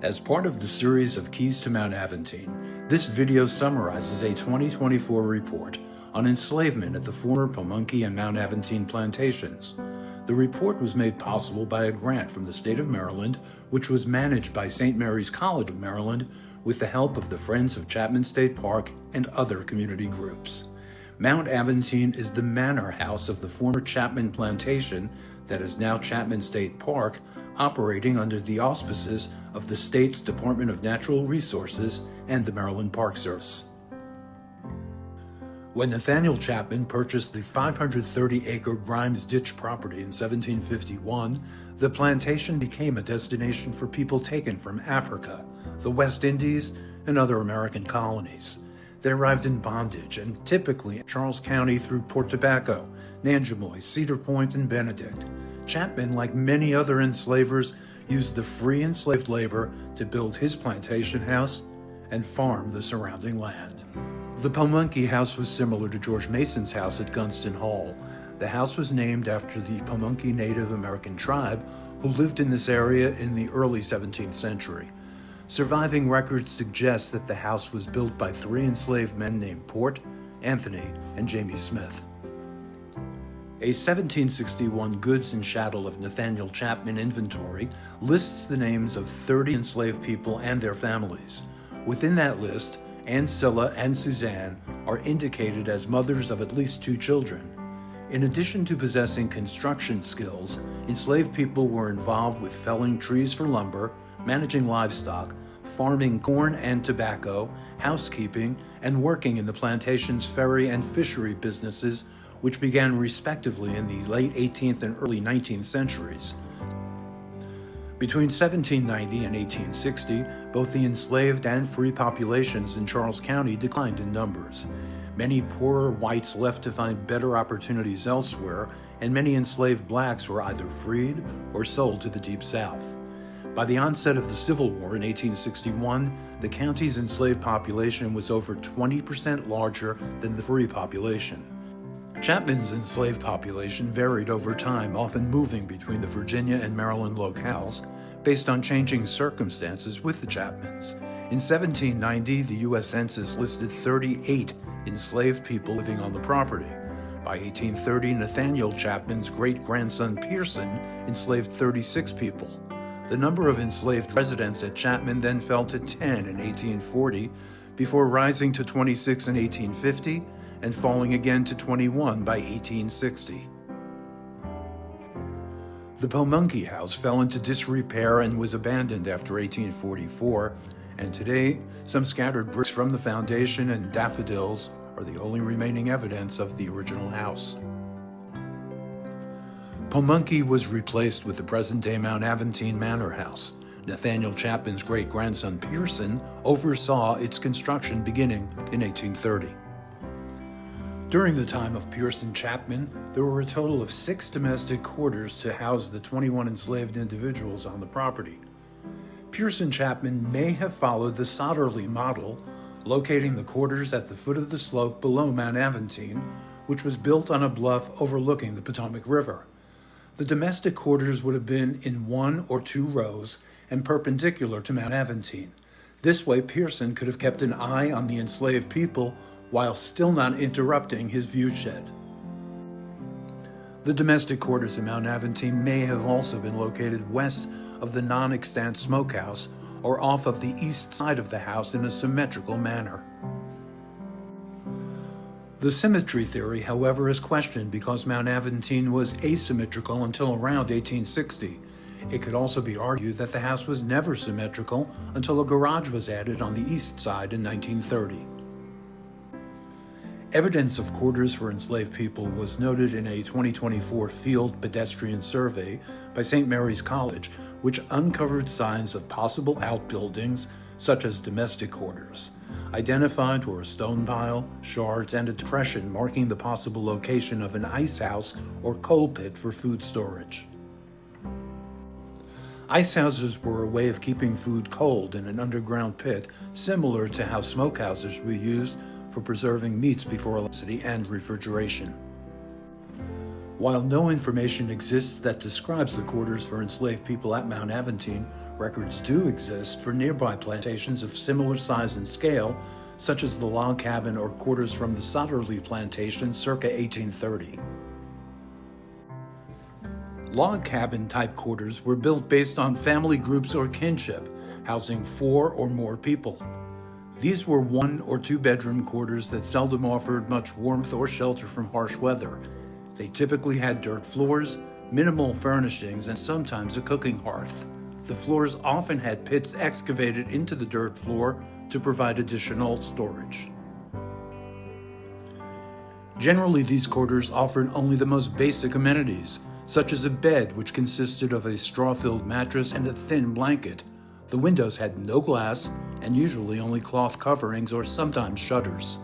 As part of the series of Keys to Mount Aventine, this video summarizes a 2024 report on enslavement at the former Pomonkey and Mount Aventine plantations. The report was made possible by a grant from the state of Maryland, which was managed by St. Mary's College of Maryland with the help of the Friends of Chapman State Park and other community groups. Mount Aventine is the manor house of the former Chapman plantation that is now Chapman State Park, operating under the auspices of the state's Department of Natural Resources and the Maryland Park Service. When Nathaniel Chapman purchased the 530-acre Grimes Ditch property in 1751, the plantation became a destination for people taken from Africa, the West Indies, and other American colonies. They arrived in bondage and typically in Charles County through Port Tobacco, Nanjemoy, Cedar Point, and Benedict. Chapman, like many other enslavers, used the free enslaved labor to build his plantation house and farm the surrounding land. The Pomonkey house was similar to George Mason's house at Gunston Hall. The house was named after the Pomonkey Native American tribe who lived in this area in the early 17th century. Surviving records suggest that the house was built by 3 enslaved men named Port, Anthony, and Jamie Smith. A 1761 goods and chattel of Nathaniel Chapman inventory lists the names of 30 enslaved people and their families. Within that list, Ancilla and Suzanne are indicated as mothers of at least 2 children. In addition to possessing construction skills, enslaved people were involved with felling trees for lumber, managing livestock, farming corn and tobacco, housekeeping, and working in the plantation's ferry and fishery businesses, which began respectively in the late 18th and early 19th centuries. Between 1790 and 1860, both the enslaved and free populations in Charles County declined in numbers. Many poorer whites left to find better opportunities elsewhere, and many enslaved blacks were either freed or sold to the Deep South. By the onset of the Civil War in 1861, the county's enslaved population was over 20% larger than the free population. Chapman's enslaved population varied over time, often moving between the Virginia and Maryland locales based on changing circumstances with the Chapmans. In 1790, the U.S. Census listed 38 enslaved people living on the property. By 1830, Nathaniel Chapman's great-grandson Pearson enslaved 36 people. The number of enslaved residents at Chapman then fell to 10 in 1840, before rising to 26 in 1850, and falling again to 21 by 1860. The Pomonkey house fell into disrepair and was abandoned after 1844, and today some scattered bricks from the foundation and daffodils are the only remaining evidence of the original house. Pomonkey was replaced with the present-day Mount Aventine Manor House. Nathaniel Chapman's great-grandson Pearson oversaw its construction beginning in 1830. During the time of Pearson Chapman, there were a total of 6 domestic quarters to house the 21 enslaved individuals on the property. Pearson Chapman may have followed the Sodderly model, locating the quarters at the foot of the slope below Mount Aventine, which was built on a bluff overlooking the Potomac River. The domestic quarters would have been in 1 or 2 rows and perpendicular to Mount Aventine. This way, Pearson could have kept an eye on the enslaved people while still not interrupting his viewshed. The domestic quarters in Mount Aventine may have also been located west of the non-extant smokehouse or off of the east side of the house in a symmetrical manner. The symmetry theory, however, is questioned because Mount Aventine was asymmetrical until around 1860. It could also be argued that the house was never symmetrical until a garage was added on the east side in 1930. Evidence of quarters for enslaved people was noted in a 2024 field pedestrian survey by St. Mary's College, which uncovered signs of possible outbuildings, such as domestic quarters. Identified were a stone pile, shards, and a depression marking the possible location of an ice house or coal pit for food storage. Ice houses were a way of keeping food cold in an underground pit, similar to how smokehouses were used for preserving meats before electricity and refrigeration. While no information exists that describes the quarters for enslaved people at Mount Aventine, records do exist for nearby plantations of similar size and scale, such as the log cabin or quarters from the Sotterley plantation circa 1830. Log cabin type quarters were built based on family groups or kinship, housing 4 or more people. These were 1 or 2 bedroom quarters that seldom offered much warmth or shelter from harsh weather. They typically had dirt floors, minimal furnishings, and sometimes a cooking hearth. The floors often had pits excavated into the dirt floor to provide additional storage. Generally, these quarters offered only the most basic amenities, such as a bed which consisted of a straw-filled mattress and a thin blanket. The windows had no glass and usually only cloth coverings or sometimes shutters.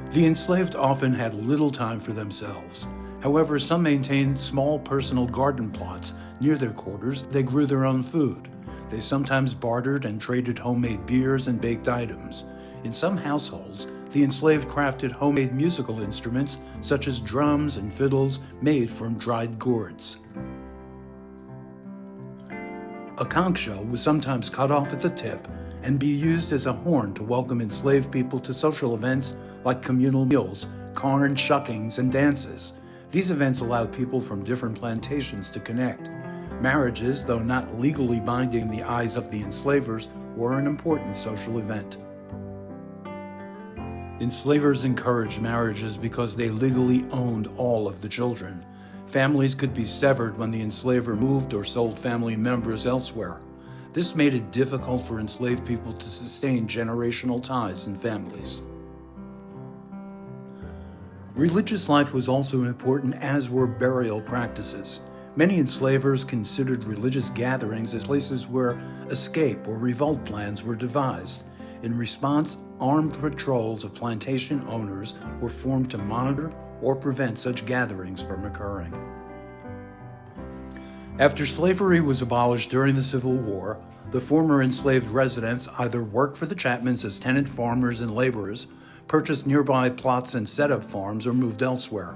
The enslaved often had little time for themselves. However, some maintained small personal garden plots near their quarters. They grew their own food. They sometimes bartered and traded homemade beers and baked items. In some households, the enslaved crafted homemade musical instruments such as drums and fiddles made from dried gourds. A conch shell was sometimes cut off at the tip and be used as a horn to welcome enslaved people to social events like communal meals, corn shuckings, and dances. These events allowed people from different plantations to connect. Marriages, though not legally binding in the eyes of the enslavers, were an important social event. Enslavers encouraged marriages because they legally owned all of the children. Families could be severed when the enslaver moved or sold family members elsewhere. This made it difficult for enslaved people to sustain generational ties in families. Religious life was also important, as were burial practices. Many enslavers considered religious gatherings as places where escape or revolt plans were devised. In response, armed patrols of plantation owners were formed to monitor or prevent such gatherings from occurring. After slavery was abolished during the Civil War, the former enslaved residents either worked for the Chapmans as tenant farmers and laborers, purchased nearby plots and set up farms, or moved elsewhere.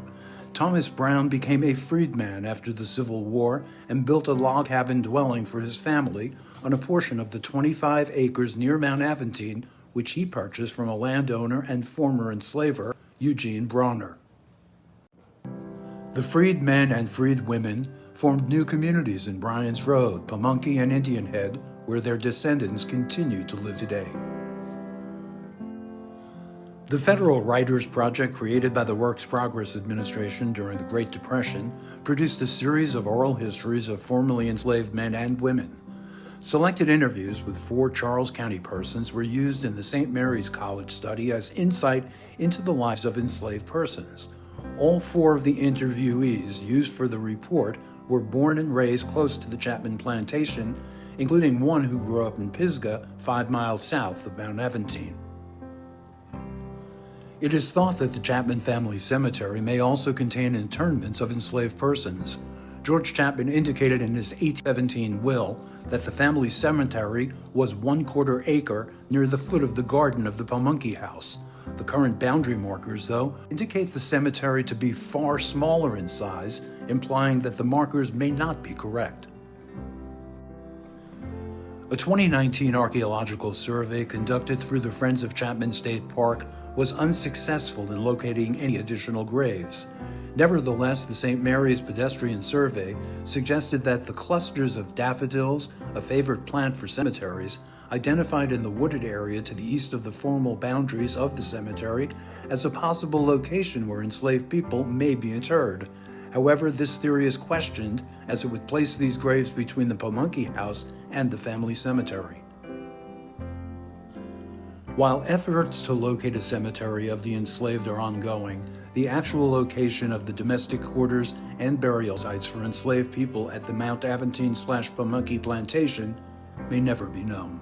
Thomas Brown became a freedman after the Civil War and built a log cabin dwelling for his family on a portion of the 25 acres near Mount Aventine, which he purchased from a landowner and former enslaver, Eugene Bronner. The freedmen and freedwomen formed new communities in Bryan's Road, Pomonkey, and Indian Head, where their descendants continue to live today. The Federal Writers Project, created by the Works Progress Administration during the Great Depression, produced a series of oral histories of formerly enslaved men and women. Selected interviews with 4 Charles County persons were used in the St. Mary's College study as insight into the lives of enslaved persons. All 4 of the interviewees used for the report were born and raised close to the Chapman plantation, including one who grew up in Pisgah, 5 miles south of Mount Aventine. It is thought that the Chapman family cemetery may also contain interments of enslaved persons. George Chapman indicated in his 1817 will that the family cemetery was 1/4 acre near the foot of the garden of the Pomonkey house. The current boundary markers, though, indicate the cemetery to be far smaller in size, implying that the markers may not be correct. A 2019 archaeological survey conducted through the Friends of Chapman State Park was unsuccessful in locating any additional graves. Nevertheless, the St. Mary's Pedestrian Survey suggested that the clusters of daffodils, a favorite plant for cemeteries, identified in the wooded area to the east of the formal boundaries of the cemetery as a possible location where enslaved people may be interred. However, this theory is questioned, as it would place these graves between the Pomonkey house and the family cemetery. While efforts to locate a cemetery of the enslaved are ongoing, the actual location of the domestic quarters and burial sites for enslaved people at the Mount Aventine/Pomonkey plantation may never be known.